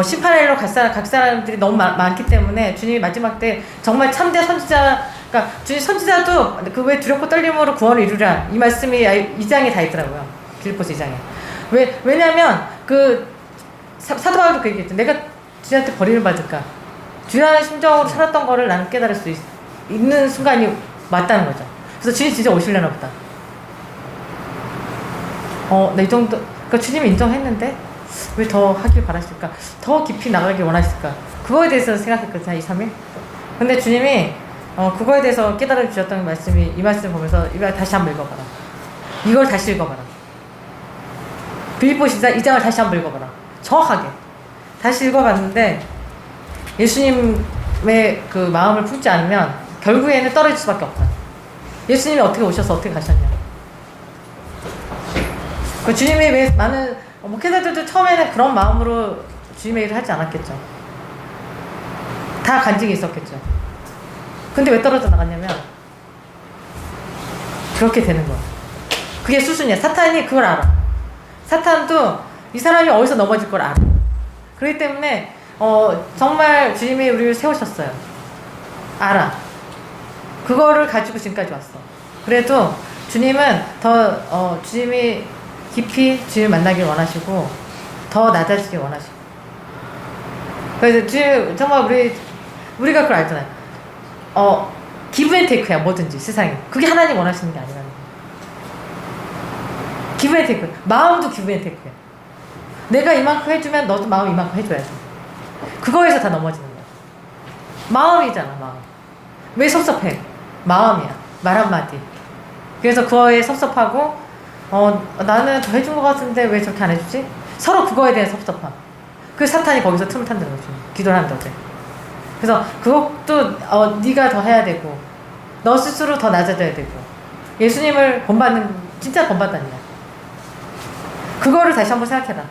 심판의 각 사람들이 너무 많기 때문에 주님이 마지막 때 정말 참된 선지자, 그러니까 주님 선지자도 그 왜 두렵고 떨림으로 구원을 이루라 이 말씀이 2장에 다 있더라고요. 빌립보서 2장에. 왜냐면 사도 바울도 그 얘기했죠. 내가 주님한테 버림을 받을까? 주의하는 심정으로 살았던 거를 나는 깨달을 수 있는 순간이 맞다는 거죠. 그래서 주님 진짜 오시려나 보다. 나 이 정도, 그러니까 주님이 인정했는데 왜 더 하길 바라실까? 더 깊이 나가길 원하실까? 그거에 대해서 생각했거든요, 한 2, 3일. 근데 주님이 그거에 대해서 깨달아 주셨던 말씀이, 이 말씀 보면서 이걸 다시 한번 읽어봐라. 이걸 다시 읽어봐라. 빌립보서 2장을 다시 한번 읽어봐라. 정확하게. 다시 읽어봤는데 예수님의 그 마음을 품지 않으면 결국에는 떨어질 수밖에 없다. 예수님이 어떻게 오셔서 어떻게 가셨냐. 그 주님이 왜 많은 목회자들도 처음에는 그런 마음으로 주님의 일을 하지 않았겠죠. 다 간증이 있었겠죠. 근데 왜 떨어져 나갔냐면 그렇게 되는 거야. 그게 수순이야. 사탄이 그걸 알아. 사탄도 이 사람이 어디서 넘어질 걸 알아. 그렇기 때문에 정말 주님이 우리를 세우셨어요. 알아. 그거를 가지고 지금까지 왔어. 그래도 주님은 더 주님이 깊이 주님 만나길 원하시고 더 낮아지길 원하시고. 그래서 주님 정말 우리가 그걸 알잖아요. 기브앤테이크야 뭐든지 세상에. 그게 하나님 원하시는 게 아니라는 거예요. 기브앤테이크. 마음도 기브앤테이크야. 내가 이만큼 해주면 너도 마음 이만큼 해줘야 돼. 그거에서 다 넘어지는 거야. 마음이잖아, 마음. 왜 섭섭해? 마음이야. 말 한마디. 그래서 그거에 섭섭하고 나는 더 해준 것 같은데 왜 저렇게 안 해주지? 서로 그거에 대한 섭섭함. 그 사탄이 거기서 틈을 탄다는 거죠. 기도를 한다 어제. 그래서 그것도 네가 더 해야 되고 너 스스로 더 낮아져야 되고 예수님을 본받는 진짜 본받다니야. 그거를 다시 한번 생각해라.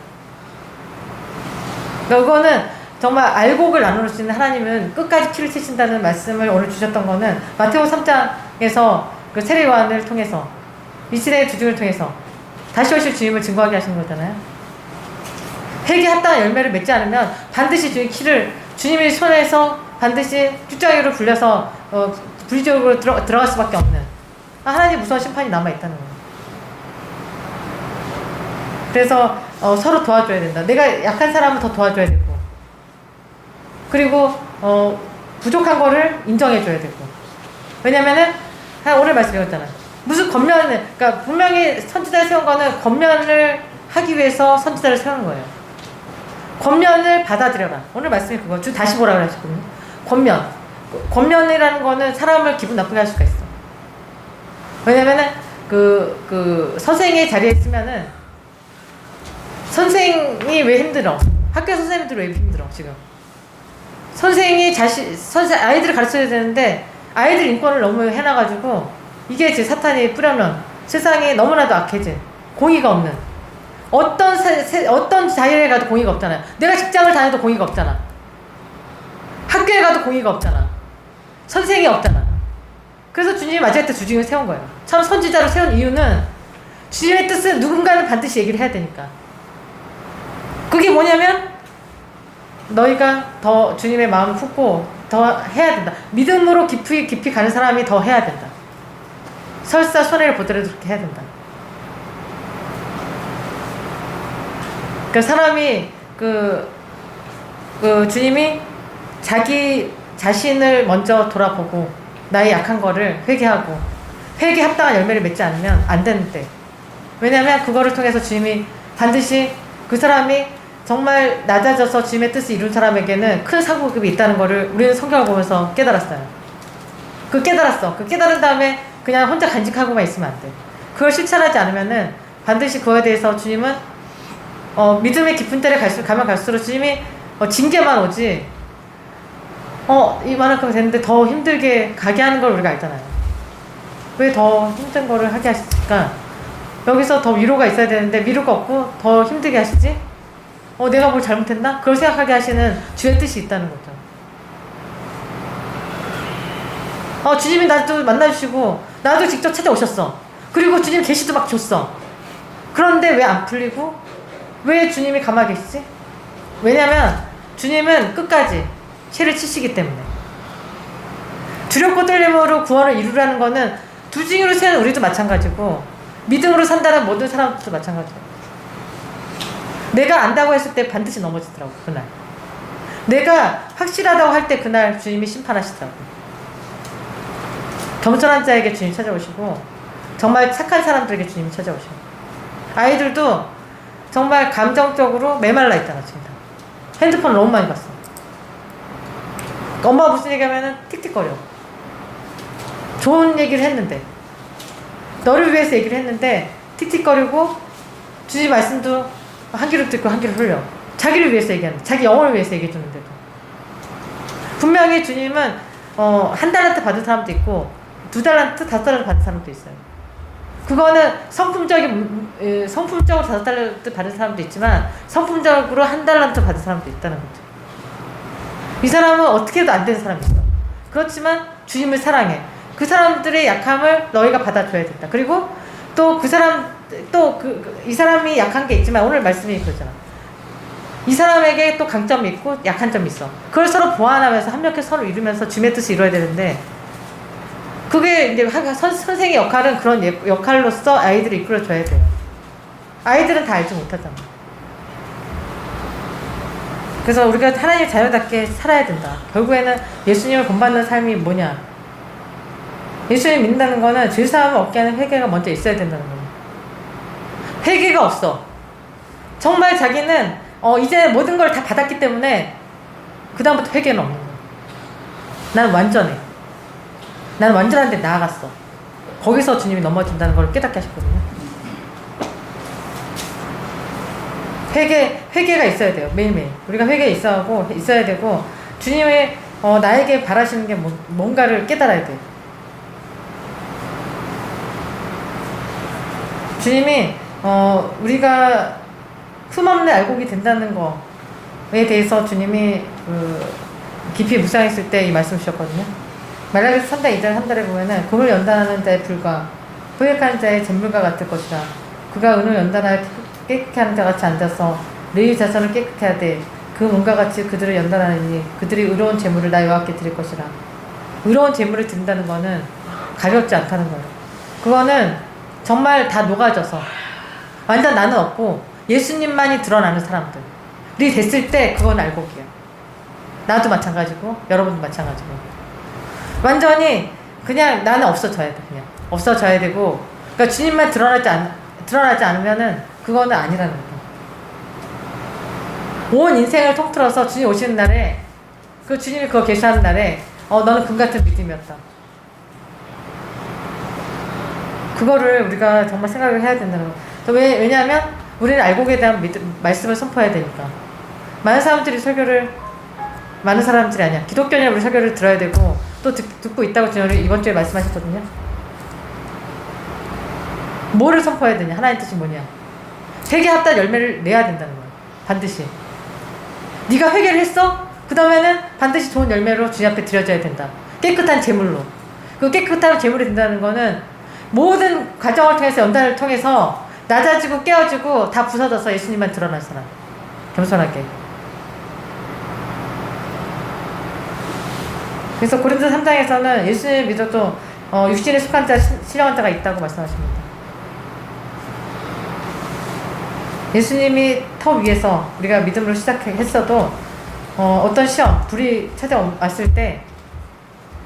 그거는 정말 알곡을 나눌 수 있는 하나님은 끝까지 피를 치신다는 말씀을 오늘 주셨던 거는 마태오 3장에서 그 세례 요한을 통해서 이 시대의 주중을 통해서 다시 오실 주님을 증거하게 하시는 거잖아요. 회개에 합당한 열매를 맺지 않으면 반드시 주님의 손에서 반드시 쭈장이로 불려서 불의적으로 들어갈 수밖에 없는 하나님 무서운 심판이 남아있다는 거예요. 그래서 서로 도와줘야 된다. 내가 약한 사람은 더 도와줘야 되고 그리고 부족한 거를 인정해줘야 되고. 왜냐면은 오늘 말씀드렸잖아요. 무슨 권면을, 그러니까 분명히 선지자를 세운 거는 권면을 하기 위해서 선지자를 세운 거예요. 권면을 받아들여라. 오늘 말씀이 그거. 다시 보라 그러셨거든요. 권면이라는 거는 사람을 기분 나쁘게 할 수가 있어. 왜냐면은 선생의 자리에 있으면은 선생이 왜 힘들어? 학교 선생님들 왜 힘들어 지금? 선생이 아이들을 가르쳐야 되는데 아이들 인권을 너무 해놔가지고 이게 제 사탄이 뿌려놓은 세상이 너무나도 악해진 공의가 없는 어떤 자리에 가도 공의가 없잖아요. 내가 직장을 다녀도 공의가 없잖아. 학교에 가도 공의가 없잖아. 선생이 없잖아. 그래서 주님이 마지막 때 주중을 세운 거예요. 참 선지자로 세운 이유는 주님의 뜻은 누군가는 반드시 얘기를 해야 되니까. 그게 뭐냐면 너희가 더 주님의 마음을 품고 더 해야 된다. 믿음으로 깊이 가는 사람이 더 해야 된다. 설사 손해를 보더라도 그렇게 해야 된다. 그러니까 사람이 주님이 자기 자신을 먼저 돌아보고 나의 약한 거를 회개하고 회개 합당한 열매를 맺지 않으면 안 되는데, 왜냐하면 그거를 통해서 주님이 반드시 그 사람이 정말 낮아져서 주님의 뜻을 이룬 사람에게는 큰 상급이 있다는 거를 우리는 성경을 보면서 깨달았어요. 깨달았어. 깨달은 다음에 그냥 혼자 간직하고만 있으면 안 돼. 그걸 실천하지 않으면은 반드시 그거에 대해서 주님은 믿음의 깊은 때를 가면 갈수록 주님이 징계만 오지 이만큼 됐는데 더 힘들게 가게 하는 걸 우리가 알잖아요. 왜 더 힘든 거를 하게 하실까? 여기서 더 위로가 있어야 되는데 위로가 없고 더 힘들게 하시지? 내가 뭘 잘못했나? 그걸 생각하게 하시는 주의 뜻이 있다는 거죠. 주님이 나도 만나주시고 나도 직접 찾아오셨어. 그리고 주님 계시도 막 줬어. 그런데 왜 안 풀리고 왜 주님이 가만히 계시지? 왜냐면 주님은 끝까지 실을 치시기 때문에. 두렵고 떨림으로 구원을 이루라는 거는 두증으로 세는 우리도 마찬가지고 믿음으로 산다는 모든 사람들도 마찬가지고. 내가 안다고 했을 때 반드시 넘어지더라고 그날. 내가 확실하다고 할 때 그날 주님이 심판하시더라고요. 겸손한 자에게 주님 찾아오시고 정말 착한 사람들에게 주님이 찾아오시고 아이들도 정말 감정적으로 메말라 있잖아 지금. 핸드폰 너무 많이 봤어. 엄마가 무슨 얘기하면은 틱틱거려. 좋은 얘기를 했는데 너를 위해서 얘기를 했는데 틱틱거리고 주님 말씀도 한 귀로 듣고 한 귀로 흘려. 자기를 위해서 얘기하는 자기 영혼을 위해서 얘기해 주는데도 분명히 주님은 한 달란트 받은 사람도 있고 2달란트, 5달란트 받은 사람도 있어요. 그거는 성품적으로 5달란트 받은 사람도 있지만 성품적으로 1달란트 받은 사람도 있다는 거죠. 이 사람은 어떻게 해도 안 되는 사람이 있어. 그렇지만 주님을 사랑해. 그 사람들의 약함을 너희가 받아줘야 된다. 그리고 또 그 사람 이 사람이 약한 게 있지만 오늘 말씀이 그러잖아. 이 사람에게 또 강점이 있고 약한 점이 있어. 그걸 서로 보완하면서 협력해서 서로 이루면서 주님의 뜻을 이루어야 되는데 그게 이제 선생의 역할은 그런 역할로서 아이들을 이끌어줘야 돼요. 아이들은 다 알지 못하잖아. 그래서 우리가 하나님의 자녀답게 살아야 된다. 결국에는 예수님을 본받는 삶이 뭐냐? 예수님 믿는다는 거는 죄사함을 얻게 하는 회개가 먼저 있어야 된다는 거예요. 회개가 없어. 정말 자기는 이제 모든 걸 다 받았기 때문에 그 다음부터 회개는 없는 거야. 난 완전해. 난 완전한 데 나아갔어. 거기서 주님이 넘어진다는 걸 깨닫게 하셨거든요. 회개가 있어야 돼요. 매일매일. 우리가 회개 있어야 되고 주님의 나에게 바라시는 게 뭔가를 깨달아야 돼요. 주님이 우리가 흠없는 알곡이 된다는 거에 대해서 주님이 깊이 묵상했을 때 이 말씀 주셨거든요. 말라기서 3장 2절 3절에 보면은 금을 연단하는 자의 불과 포획하는 자의 잿물과 같을 것이라. 그가 은을 연단하여 깨끗게 하는 자 같이 앉아서 너희 자손을 깨끗게 하되 그 몸과 같이 그들을 연단하느니 그들이 의로운 제물을 나 여호와께 드릴 것이라. 의로운 제물을 드린다는 거는 가볍지 않다는 거예요. 그거는 정말 다 녹아져서 완전 나는 없고 예수님만이 드러나는 사람들이 됐을 때 그건 알곡이야. 나도 마찬가지고 여러분도 마찬가지고 완전히 그냥 나는 없어져야 돼. 그냥 없어져야 되고 그러니까 주님만 드러나지 않으면은 그거는 아니라는 거야. 온 인생을 통틀어서 주님 오시는 날에 그 주님이 그거 계시하는 날에 너는 금같은 믿음이었다. 그거를 우리가 정말 생각을 해야 된다는 거예요. 왜냐하면 우리는 알곡에 대한 말씀을 선포해야 되니까. 많은 사람들이 아니야. 기독교인이 우리 설교를 들어야 되고 또 듣고 있다고 주님이 이번 주에 말씀하셨거든요. 뭐를 선포해야 되냐? 하나님 뜻이 뭐냐? 회개합다 열매를 내야 된다는 거예요. 반드시. 네가 회개를 했어? 그 다음에는 반드시 좋은 열매로 주님 앞에 드려져야 된다. 깨끗한 제물로. 그 깨끗한 제물이 된다는 거는 모든 과정을 통해서 연단을 통해서 낮아지고 깨어지고 다 부서져서 예수님만 드러날 사람. 겸손하게. 그래서 고린도 3장에서는 예수님을 믿어도 육신에 속한 자, 신령한 자가 있다고 말씀하십니다. 예수님이 터 위에서 우리가 믿음으로 시작했어도 어떤 시험, 불이 찾아왔을 때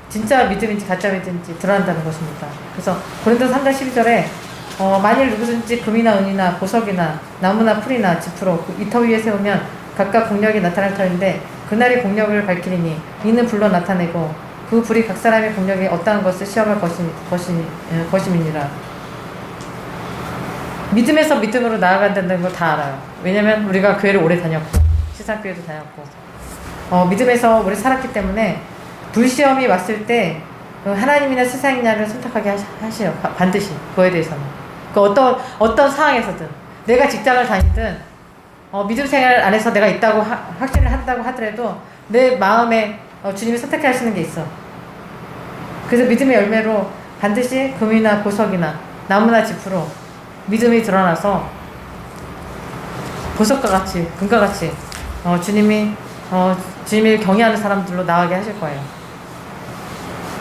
진짜 믿음인지 가짜 믿음인지 드러난다는 것입니다. 그래서 고린도 3장 12절에 만일 누구든지 금이나 은이나 보석이나 나무나 풀이나 지프로 이 터 위에 세우면 각각 공력이 나타날 터인데 그날이 공력을 밝히리니 이는 불로 나타내고 그 불이 각 사람의 공력이 어떠한 것을 시험할 것임이니라. 믿음에서 믿음으로 나아간다는 걸 다 알아요. 왜냐면 우리가 교회를 오래 다녔고 시상교회도 다녔고 믿음에서 오래 살았기 때문에 불시험이 왔을 때 하나님이나 세상이냐를 선택하게 하시요. 반드시 그거에 대해서는 어떤 상황에서든 내가 직장을 다니든 믿음 생활 안에서 내가 있다고 확신을 한다고 하더라도 내 마음에 주님이 선택해 하시는 게 있어. 그래서 믿음의 열매로 반드시 금이나 보석이나 나무나 지프로 믿음이 드러나서 보석과 같이 금과 같이 주님을 경외하는 사람들로 나가게 하실 거예요.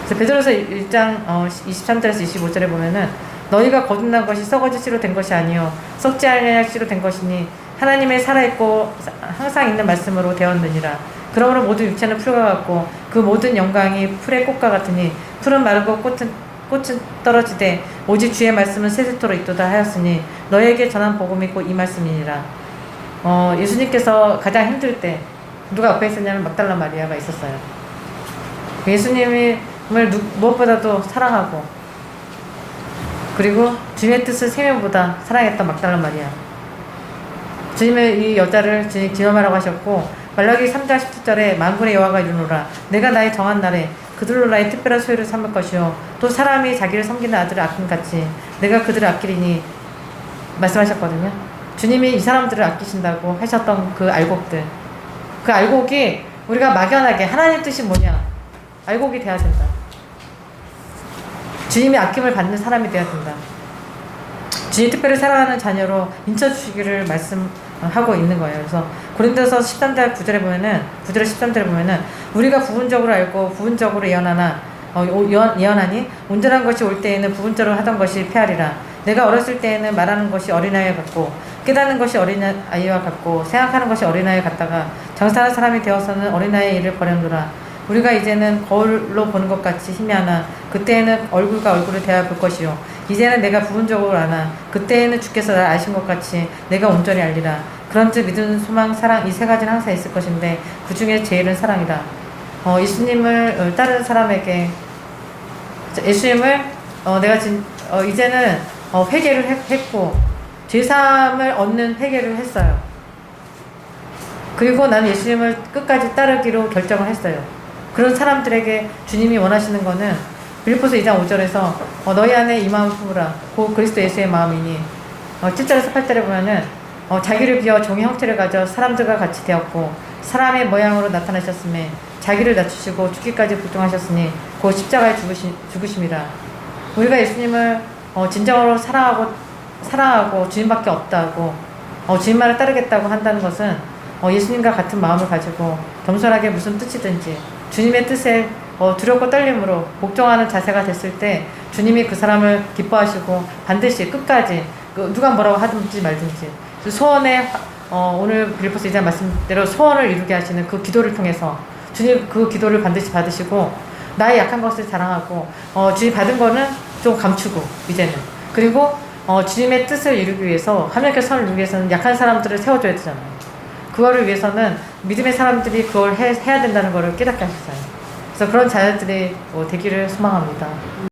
그래서 베드로서 1장 23절에서 25절에 보면은 너희가 거듭난 것이 썩어질 씨로 된 것이 아니요 썩지 아니할 씨로 된 것이니 하나님의 살아있고 항상 있는 말씀으로 되었느니라. 그러므로 모든 육체는 풀과 같고 그 모든 영광이 풀의 꽃과 같으니 풀은 마르고 꽃은 떨어지되 오직 주의 말씀은 세세토록 있도다 하였으니 너에게 전한 복음이 곧 이 말씀이니라. 예수님께서 가장 힘들 때 누가 옆에 있었냐면 막달라 마리아가 있었어요. 예수님을 무엇보다도 사랑하고 그리고 주님의 뜻을 생명보다 사랑했던 막달라 마리아. 주님은 이 여자를 주님 기념하라고 하셨고 말라기 3장 17절에 만군의 여호와가 이르노라 내가 나의 정한 날에 그들로 나의 특별한 소유를 삼을 것이요 또 사람이 자기를 섬기는 아들을 아낌같이 내가 그들을 아끼리니 말씀하셨거든요. 주님이 이 사람들을 아끼신다고 하셨던 그 알곡들, 그 알곡이 우리가 막연하게 하나님 뜻이 뭐냐 알곡이 돼야 된다. 주님이 아낌을 받는 사람이 돼야 된다. 주님 특별히 사랑하는 자녀로 인쳐주시기를 말씀하고 있는 거예요. 그래서 고린도서 13장 9절에 보면은 9절 13절에 보면은 우리가 부분적으로 알고 부분적으로 예언하니 온전한 것이 올 때에는 부분적으로 하던 것이 패하리라. 내가 어렸을 때에는 말하는 것이 어린아이 같고 깨닫는 것이 어린아이와 같고 생각하는 것이 어린아이 같다가 장사하는 사람이 되어서는 어린아이의 일을 버렸노라. 우리가 이제는 거울로 보는 것 같이 희미하나 그때에는 얼굴과 얼굴을 대하여 볼 것이요 이제는 내가 부분적으로 아나 그때에는 주께서 나를 아신 것 같이 내가 온전히 알리라. 그런즉 믿음, 소망, 사랑 이 세 가지는 항상 있을 것인데 그 중에 제일은 사랑이다. 예수님을 따르는 사람에게 예수님을 이제는 회개를 했고 죄사함을 얻는 회개를 했어요. 그리고 나는 예수님을 끝까지 따르기로 결정을 했어요. 그런 사람들에게 주님이 원하시는 거는 빌립보서 2장 5절에서 너희 안에 이 마음 품으라 곧 그리스도 예수의 마음이니 7절에서 8절에 보면은 자기를 비워 종의 형체를 가져 사람들과 같이 되었고 사람의 모양으로 나타나셨음에 자기를 낮추시고 죽기까지 복종하셨으니 곧 십자가에 죽으심이라. 우리가 예수님을 진정으로 사랑하고 주님밖에 없다고 주님만을 따르겠다고 한다는 것은 예수님과 같은 마음을 가지고 겸손하게 무슨 뜻이든지 주님의 뜻에 두렵고 떨림으로 복종하는 자세가 됐을 때 주님이 그 사람을 기뻐하시고 반드시 끝까지 누가 뭐라고 하든지 말든지 소원에 오늘 빌립보서 2장 말씀대로 소원을 이루게 하시는 그 기도를 통해서 주님 그 기도를 반드시 받으시고 나의 약한 것을 자랑하고 주님 받은 거는 좀 감추고 이제는 그리고 주님의 뜻을 이루기 위해서 하나님께 선을 이루기 위해서는 약한 사람들을 세워줘야 되잖아요. 그거를 위해서는 믿음의 사람들이 그걸 해야 된다는 거를 깨닫게 하셨어요. 그래서 그런 자녀들이 되기를 소망합니다.